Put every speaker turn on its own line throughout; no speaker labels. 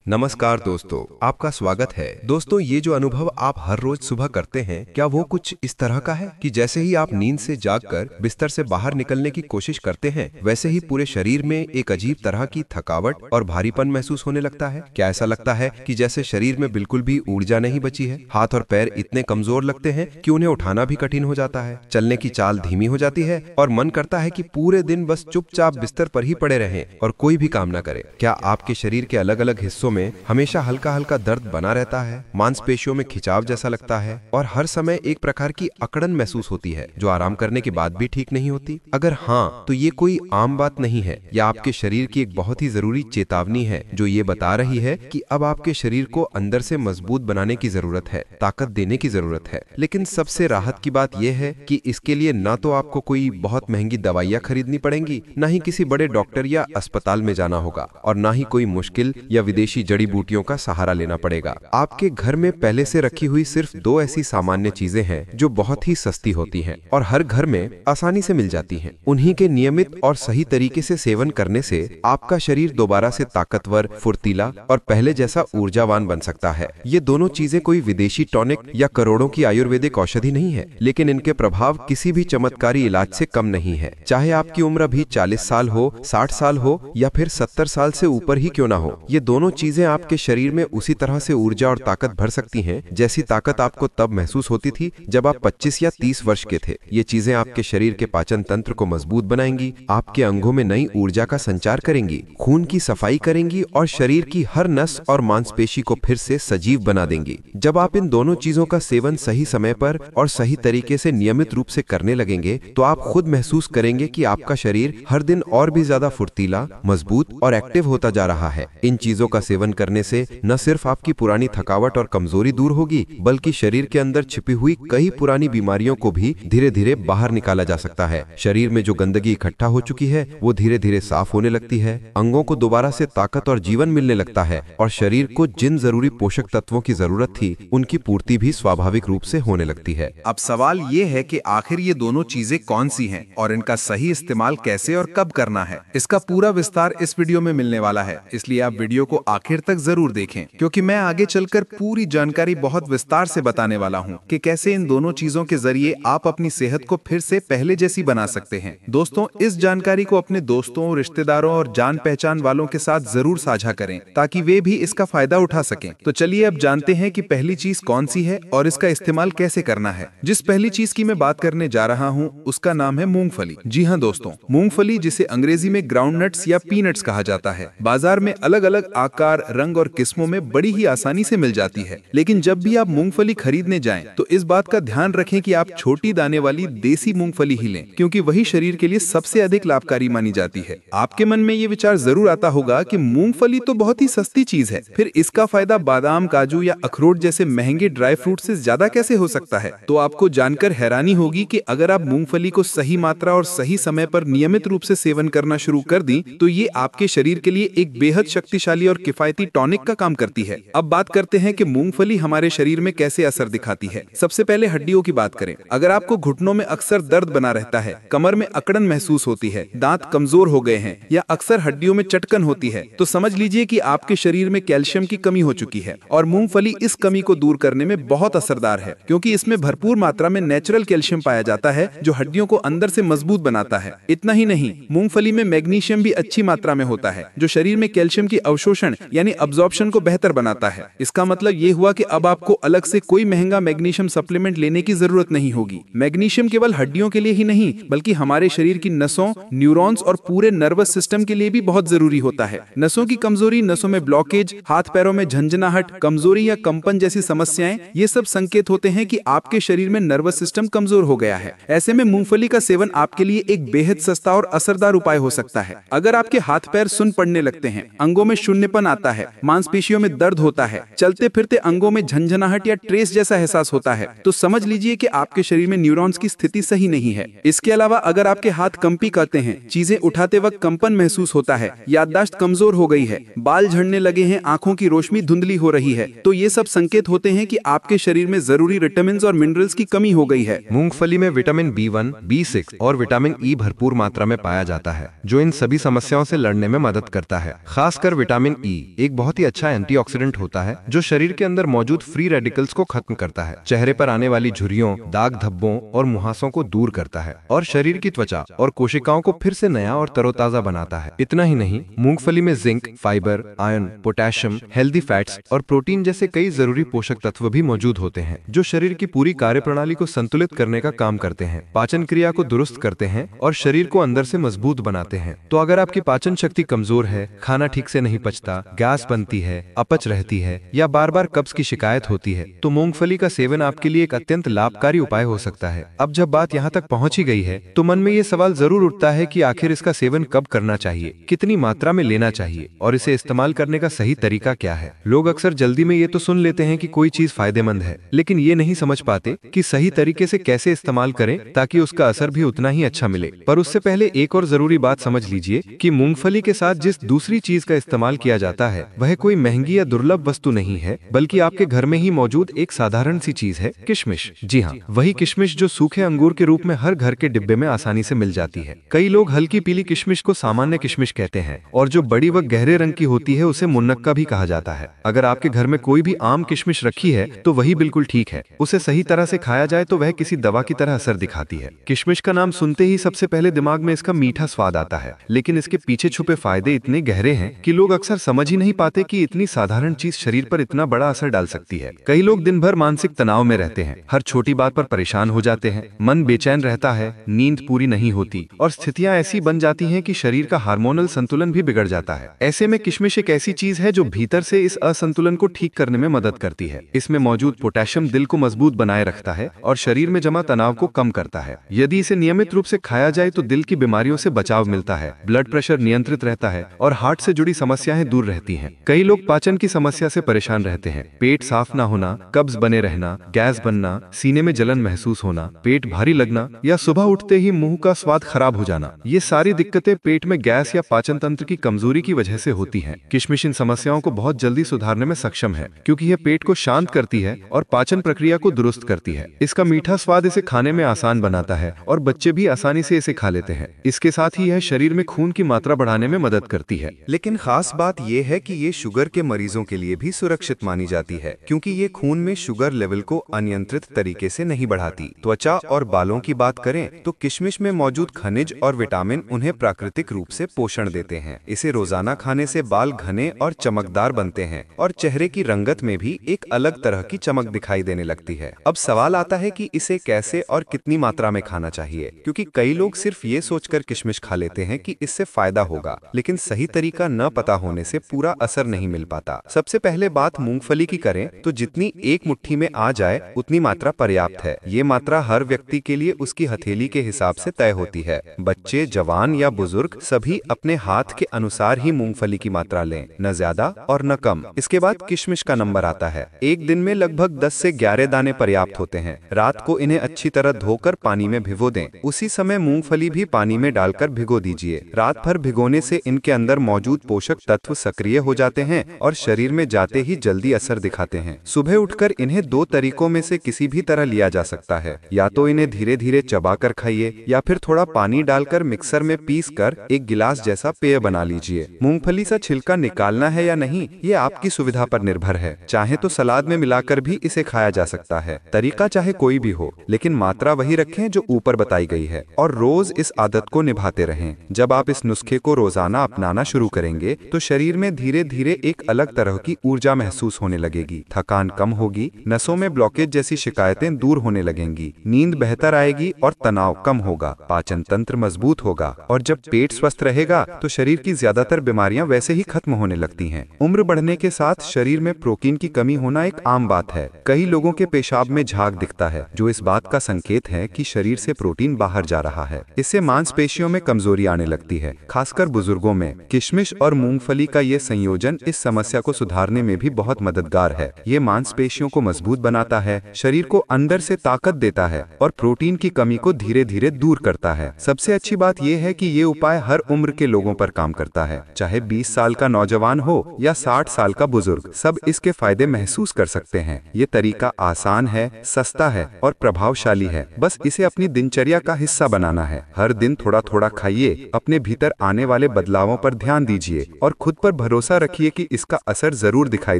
नमस्कार दोस्तों, आपका स्वागत है। दोस्तों, ये जो अनुभव आप हर रोज सुबह करते हैं, क्या वो कुछ इस तरह का है कि जैसे ही आप नींद से जागकर बिस्तर से बाहर निकलने की कोशिश करते हैं, वैसे ही पूरे शरीर में एक अजीब तरह की थकावट और भारीपन महसूस होने लगता है? क्या ऐसा लगता है कि जैसे शरीर में बिल्कुल भी ऊर्जा नहीं बची है? हाथ और पैर इतने कमजोर लगते हैं कि उन्हें उठाना भी कठिन हो जाता है। चलने की चाल धीमी हो जाती है और मन करता है कि पूरे दिन बस चुपचाप बिस्तर पर ही पड़े रहें और कोई भी काम न करें। क्या आपके शरीर के अलग अलग हिस्सों में हमेशा हल्का हल्का दर्द बना रहता है, मांसपेशियों में खिंचाव जैसा लगता है और हर समय एक प्रकार की अकड़न महसूस होती है जो आराम करने के बाद भी ठीक नहीं होती? अगर हाँ, तो ये कोई आम बात नहीं है। यह आपके शरीर की एक बहुत ही जरूरी चेतावनी है जो ये बता रही है कि अब आपके शरीर को अंदर से मजबूत बनाने की जरूरत है, ताकत देने की जरूरत है। लेकिन सबसे राहत की बात यह है कि इसके लिए न तो आपको कोई बहुत महंगी दवाइयाँ खरीदनी पड़ेंगी, न ही किसी बड़े डॉक्टर या अस्पताल में जाना होगा और न ही कोई मुश्किल या विदेशी जड़ी बूटियों का सहारा लेना पड़ेगा। आपके घर में पहले से रखी हुई सिर्फ दो ऐसी सामान्य चीजें हैं जो बहुत ही सस्ती होती हैं और हर घर में आसानी से मिल जाती हैं। उन्हीं के नियमित और सही तरीके से सेवन करने से आपका शरीर दोबारा से ताकतवर, फुर्तीला और पहले जैसा ऊर्जावान बन सकता है। ये दोनों चीजें कोई विदेशी टॉनिक या करोड़ों की आयुर्वेदिक औषधि नहीं है, लेकिन इनके प्रभाव किसी भी चमत्कारी इलाज से कम नहीं है। चाहे आपकी उम्र अभी 40 साल हो, 60 साल हो या फिर 70 साल से ऊपर ही क्यों ना हो, ये दोनों चीजें आपके शरीर में उसी तरह से ऊर्जा और ताकत भर सकती हैं जैसी ताकत आपको तब महसूस होती थी जब आप 25 या 30 वर्ष के थे। ये चीजें आपके शरीर के पाचन तंत्र को मजबूत बनाएंगी, आपके अंगों में नई ऊर्जा का संचार करेंगी, खून की सफाई करेंगी और शरीर की हर नस और मांसपेशी को फिर से सजीव बना देंगी। जब आप इन दोनों चीजों का सेवन सही समय पर और सही तरीके से नियमित रूप से करने लगेंगे तो आप खुद महसूस करेंगे कि आपका शरीर हर दिन और भी ज्यादा फुर्तीला, मजबूत और एक्टिव होता जा रहा है। इन चीजों का सेवन करने से न सिर्फ आपकी पुरानी थकावट और कमजोरी दूर होगी, बल्कि शरीर के अंदर छिपी हुई कई पुरानी बीमारियों को भी धीरे धीरे बाहर निकाला जा सकता है। शरीर में जो गंदगी इकट्ठा हो चुकी है वो धीरे धीरे साफ होने लगती है, अंगों को दोबारा से ताकत और जीवन मिलने लगता है और शरीर को जिन जरूरी पोषक तत्वों की जरूरत थी उनकी पूर्ति भी स्वाभाविक रूप से होने लगती है।
अब सवाल ये है कि आखिर ये दोनों चीजें कौन सी हैं और इनका सही इस्तेमाल कैसे और कब करना है। इसका पूरा विस्तार इस वीडियो में मिलने वाला है, इसलिए आप वीडियो को आखिर तक जरूर देखें, क्योंकि मैं आगे चलकर पूरी जानकारी बहुत विस्तार से बताने वाला हूं कि कैसे इन दोनों चीजों के जरिए आप अपनी सेहत को फिर से पहले जैसी बना सकते हैं। दोस्तों, इस जानकारी को अपने दोस्तों, रिश्तेदारों और जान पहचान वालों के साथ जरूर साझा करें ताकि वे भी इसका फायदा उठा सकें। तो चलिए अब जानते हैं कि पहली चीज कौन सी है और इसका इस्तेमाल कैसे करना है। जिस पहली चीज की मैं बात करने जा रहा हूँ उसका नाम है मूंगफली। जी हाँ दोस्तों, मूंगफली, जिसे अंग्रेजी में ग्राउंड नट्स या पीनट्स कहा जाता है, बाजार में अलग अलग आकार, रंग और किस्मों में बड़ी ही आसानी से मिल जाती है। लेकिन जब भी आप मूंगफली खरीदने जाएं तो इस बात का ध्यान रखें कि आप छोटी दाने वाली देसी मूंगफली ही लें, क्योंकि वही शरीर के लिए सबसे अधिक लाभकारी मानी जाती है। आपके मन में ये विचार जरूर आता होगा कि मूंगफली तो बहुत ही सस्ती चीज है, फिर इसका फायदा बादाम, काजू या अखरोट जैसे महंगे ड्राई फ्रूट से ज्यादा कैसे हो सकता है। तो आपको जानकर हैरानी होगी कि अगर आप मूंगफली को सही मात्रा और सही समय पर नियमित रूप से सेवन करना शुरू कर दी तो ये आपके शरीर के लिए एक बेहद शक्तिशाली और किफायती टॉनिक का काम करती है। अब बात करते हैं कि मूंगफली हमारे शरीर में कैसे असर दिखाती है। सबसे पहले हड्डियों की बात करें। अगर आपको घुटनों में अक्सर दर्द बना रहता है, कमर में अकड़न महसूस होती है, दांत कमजोर हो गए हैं या अक्सर हड्डियों में चटकन होती है, तो समझ लीजिए कि आपके शरीर में कैल्शियम की कमी हो चुकी है। और मूंगफली इस कमी को दूर करने में बहुत असरदार है, क्योंकि इसमें भरपूर मात्रा में नेचुरल कैल्शियम पाया जाता है जो हड्डियों को अंदर से मजबूत बनाता है। इतना ही नहीं, मूंगफली में मैग्नीशियम भी अच्छी मात्रा में होता है जो शरीर में कैल्शियम की अवशोषण यानी अब्जॉर्प्शन को बेहतर बनाता है। इसका मतलब ये हुआ कि अब आपको अलग से कोई महंगा मैग्नीशियम सप्लीमेंट लेने की जरूरत नहीं होगी। मैग्नीशियम केवल हड्डियों के लिए ही नहीं बल्कि हमारे शरीर की नसों, न्यूरॉन्स और पूरे नर्वस सिस्टम के लिए भी बहुत जरूरी होता है। नसों की कमजोरी, नसों में ब्लॉकेज, हाथ पैरों में झंझनाहट, कमजोरी या कंपन जैसी समस्याएं, ये सब संकेत होते हैं कि आपके शरीर में नर्वस सिस्टम कमजोर हो गया है। ऐसे में मूंगफली का सेवन आपके लिए एक बेहद सस्ता और असरदार उपाय हो सकता है। अगर आपके हाथ पैर सुन्न पड़ने लगते हैं, अंगों में शून्यपन आता है, मांसपेशियों में दर्द होता है, चलते फिरते अंगों में झंझनाहट या ट्रेस जैसा एहसास होता है, तो समझ लीजिए कि आपके शरीर में न्यूरॉन्स की स्थिति सही नहीं है। इसके अलावा अगर आपके हाथ कंपी करते हैं, चीजें उठाते वक्त कंपन महसूस होता है, याददाश्त कमजोर हो गई है, बाल झड़ने लगे हैं, आंखों की रोशनी धुंधली हो रही है, तो ये सब संकेत होते हैं कि आपके शरीर में जरूरी विटामिन और मिनरल्स की कमी हो गई है।
मूंगफली में विटामिन B1, B6 और विटामिन ई भरपूर मात्रा में पाया जाता है जो इन सभी समस्याओं से लड़ने में मदद करता है। खासकर विटामिन ई एक बहुत ही अच्छा एंटीऑक्सीडेंट होता है जो शरीर के अंदर मौजूद फ्री रेडिकल्स को खत्म करता है, चेहरे पर आने वाली झुर्रियों, दाग धब्बों और मुहासों को दूर करता है और शरीर की त्वचा और कोशिकाओं को फिर से नया और तरोताजा बनाता है। इतना ही नहीं, मूंगफली में zinc, fibre, iron, potassium, healthy fats और प्रोटीन जैसे कई जरूरी पोषक तत्व भी मौजूद होते हैं जो शरीर की पूरी कार्यप्रणाली को संतुलित करने का काम करते हैं, पाचन क्रिया को दुरुस्त करते हैं और शरीर को अंदर से मजबूत बनाते हैं। तो अगर आपकी पाचन शक्ति कमजोर है, खाना ठीक से नहीं पचता, गैस बनती है, अपच रहती है या बार बार कब्ज की शिकायत होती है, तो मूंगफली का सेवन आपके लिए एक अत्यंत लाभकारी उपाय हो सकता है। अब जब बात यहाँ तक पहुंची गई है तो मन में ये सवाल जरूर उठता है कि आखिर इसका सेवन कब करना चाहिए, कितनी मात्रा में लेना चाहिए और इसे इस्तेमाल करने का सही तरीका क्या है। लोग अक्सर जल्दी में ये तो सुन लेते हैं कि कोई चीज फायदेमंद है, लेकिन ये नहीं समझ पाते कि सही तरीके से कैसे इस्तेमाल करें ताकि उसका असर भी उतना ही अच्छा मिले। पर उससे पहले एक और जरूरी बात समझ लीजिए कि मूंगफली के साथ जिस दूसरी चीज का इस्तेमाल किया जाता है वह कोई महंगी या दुर्लभ वस्तु नहीं है, बल्कि आपके घर में ही मौजूद एक साधारण सी चीज है, किशमिश। जी हाँ, वही किशमिश जो सूखे अंगूर के रूप में हर घर के डिब्बे में आसानी से मिल जाती है। कई लोग हल्की पीली किशमिश को सामान्य किशमिश कहते हैं और जो बड़ी व गहरे रंग की होती है उसे मुनक्का भी कहा जाता है। अगर आपके घर में कोई भी आम किशमिश रखी है तो वही बिल्कुल ठीक है। उसे सही तरह से खाया जाए तो वह किसी दवा की तरह असर दिखाती है। किशमिश का नाम सुनते ही सबसे पहले दिमाग में इसका मीठा स्वाद आता है, लेकिन इसके पीछे छुपे फायदे इतने गहरे हैं कि लोग अक्सर समझ ही नहीं पाते कि इतनी साधारण चीज शरीर पर इतना बड़ा असर डाल सकती है। कई लोग दिन भर मानसिक तनाव में रहते हैं, हर छोटी बात पर परेशान हो जाते हैं, मन बेचैन रहता है, नींद पूरी नहीं होती और स्थितियां ऐसी बन जाती हैं कि शरीर का हार्मोनल संतुलन भी बिगड़ जाता है। ऐसे में किशमिश एक ऐसी चीज है जो भीतर से इस असंतुलन को ठीक करने में मदद करती है। इसमें मौजूद पोटेशियम दिल को मजबूत बनाए रखता है और शरीर में जमा तनाव को कम करता है। यदि इसे नियमित रूप से खाया जाए तो दिल की बीमारियों से बचाव मिलता है, ब्लड प्रेशर नियंत्रित रहता है और हार्ट से जुड़ी समस्याएं दूर रहती हैं। कई लोग पाचन की समस्या से परेशान रहते हैं, पेट साफ ना होना, कब्ज बने रहना, गैस बनना, सीने में जलन महसूस होना, पेट भारी लगना या सुबह उठते ही मुंह का स्वाद खराब हो जाना। ये सारी दिक्कतें पेट में गैस या पाचन तंत्र की कमजोरी की वजह से होती हैं। किशमिश इन समस्याओं को बहुत जल्दी सुधारने में सक्षम है क्योंकि यह पेट को शांत करती है और पाचन प्रक्रिया को दुरुस्त करती है। इसका मीठा स्वाद इसे खाने में आसान बनाता है और बच्चे भी आसानी से इसे खा लेते हैं। इसके साथ ही यह शरीर में खून की मात्रा बढ़ाने में मदद करती है।
लेकिन खास बात यह है कि ये शुगर के मरीजों के लिए भी सुरक्षित मानी जाती है क्योंकि ये खून में शुगर लेवल को अनियंत्रित तरीके से नहीं बढ़ाती। त्वचा और बालों की बात करें तो किशमिश में मौजूद खनिज और विटामिन उन्हें प्राकृतिक रूप से पोषण देते हैं। इसे रोजाना खाने से बाल घने और चमकदार बनते हैं और चेहरे की रंगत में भी एक अलग तरह की चमक दिखाई देने लगती है। अब सवाल आता है कि इसे कैसे और कितनी मात्रा में खाना चाहिए, क्योंकि कई लोग सिर्फ ये सोचकर किशमिश खा लेते हैं कि इससे फायदा होगा, लेकिन सही तरीका न पता होने से पूरा असर नहीं मिल पाता। सबसे पहले बात मूंगफली की करें तो जितनी एक मुट्ठी में आ जाए उतनी मात्रा पर्याप्त है। ये मात्रा हर व्यक्ति के लिए उसकी हथेली के हिसाब से तय होती है। बच्चे, जवान या बुजुर्ग सभी अपने हाथ के अनुसार ही मूंगफली की मात्रा लें, न ज्यादा और न कम। इसके बाद किशमिश का नंबर आता है। एक दिन में लगभग 10 से 11 दाने पर्याप्त होते हैं। रात को इन्हें अच्छी तरह धोकर पानी में भिगो दें। उसी समय मूंगफली भी पानी में डालकर भिगो दीजिए। रात भर भिगोने से इनके अंदर मौजूद पोषक तत्व सक्रिय हो जाते हैं और शरीर में जाते ही जल्दी असर दिखाते हैं। सुबह उठकर इन्हें 2 तरीकों में से किसी भी तरह लिया जा सकता है। या तो इन्हें धीरे धीरे चबाकर खाइए या फिर थोड़ा पानी डालकर मिक्सर में पीसकर एक गिलास जैसा पेय बना लीजिए। मूंगफली से छिलका निकालना है या नहीं, ये आपकी सुविधा पर निर्भर है। चाहे तो सलाद में मिलाकर भी इसे खाया जा सकता है। तरीका चाहे कोई भी हो, लेकिन मात्रा वही रखें जो ऊपर बताई गई है और रोज इस आदत को निभाते रहें। जब आप इस नुस्खे को रोजाना अपनाना शुरू करेंगे तो शरीर में धीरे धीरे एक अलग तरह की ऊर्जा महसूस होने लगेगी। थकान कम होगी, नसों में ब्लॉकेज जैसी शिकायतें दूर होने लगेंगी, नींद बेहतर आएगी और तनाव कम होगा, पाचन तंत्र मजबूत होगा और जब पेट स्वस्थ रहेगा तो शरीर की ज्यादातर बीमारियां वैसे ही खत्म होने लगती हैं। उम्र बढ़ने के साथ शरीर में प्रोटीन की कमी होना एक आम बात है। कई लोगों के पेशाब में झाग दिखता है जो इस बात का संकेत है कि शरीर से प्रोटीन बाहर जा रहा है। इससे मांसपेशियों में कमजोरी आने लगती है, खासकर बुजुर्गों में। किशमिश और मूंगफली का ये संयोजन इस समस्या को सुधारने में भी बहुत मददगार है। ये मांसपेशियों को मजबूत बनाता है, शरीर को अंदर से ताकत देता है और प्रोटीन की कमी को धीरे धीरे दूर करता है। सबसे अच्छी बात यह है कि ये उपाय हर उम्र के लोगों पर काम करता है, चाहे 20 साल का नौजवान हो या 60 साल का बुजुर्ग, सब इसके फायदे महसूस कर सकते हैं। ये तरीका आसान है, सस्ता है और प्रभावशाली है। बस इसे अपनी दिनचर्या का हिस्सा बनाना है। हर दिन थोड़ा थोड़ा खाइए, अपने भीतर आने वाले बदलावों पर ध्यान दीजिए और खुद पर भरोसा
भरोसा रखिए कि इसका असर जरूर दिखाई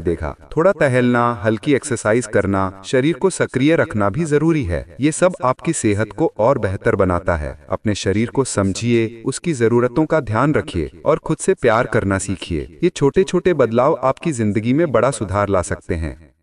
देगा। थोड़ा टहलना, हल्की एक्सरसाइज करना, शरीर को सक्रिय रखना भी जरूरी है। ये सब आपकी सेहत को और बेहतर बनाता है। अपने शरीर को समझिए, उसकी जरूरतों का ध्यान रखिए और खुद से प्यार करना सीखिए। ये छोटे छोटे बदलाव आपकी जिंदगी में बड़ा सुधार ला सकते हैं।